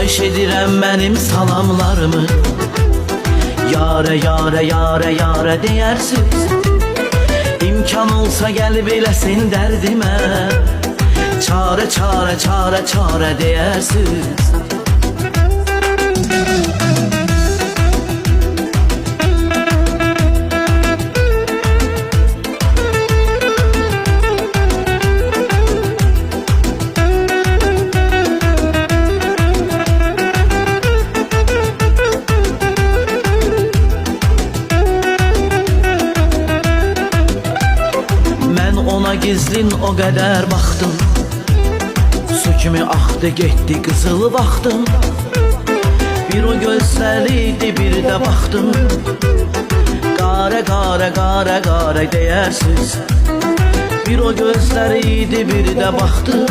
Xahiş edirəm mənim salamlarımı Yara yara yara yara deyərsiz İmkan olsa gəlib eləsin dərdimə Çare çare çare çare deyərsiz Ona gizlin o kadar baktım Su kimi aktı gitti kızıl baktım Bir o gözleriydi bir de baktım Qara qara qara qara deyərsiz Bir o gözleriydi bir de baktım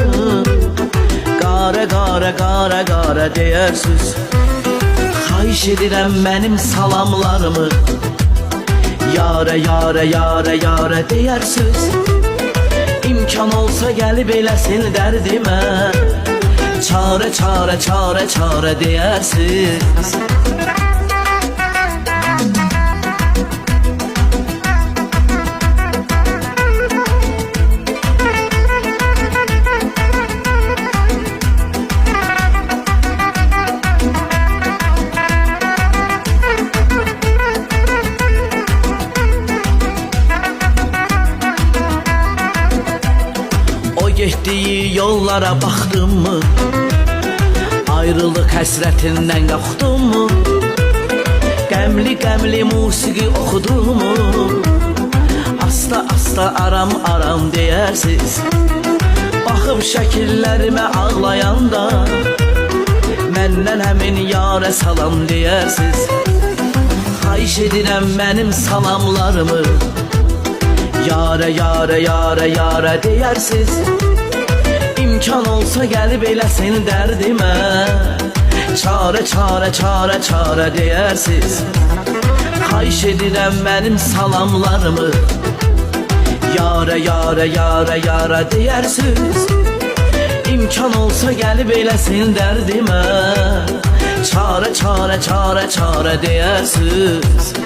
Qara qara qara qara deyərsiz Xahiş edirəm mənim salamlarımı Yara yara yara yara deyərsiz İmkan olsa gəlib eləsin dərdimə Çare çare çare çare deyərsiz Getdiyi yollara baxdım mı Ayrılıq həsrətindən qalxdım mı Qəmli qəmli musiqi oxudum mu Asta asta aram aram deyərsiz Baxıb şəkillərimə ağlayanda Məndən həmin yarə salam deyərsiz Xahiş edirəm mənim salamlarımı Yara yara yara yara deyərsiz İmkan olsa gəlib eləsin dərdimə Çare çare çare çare deyərsiz Xahiş edirəm mənim salamlarımı Yara yara yara yara deyərsiz İmkan olsa gəlib eləsin dərdimə Çare çare çare çare deyərsiz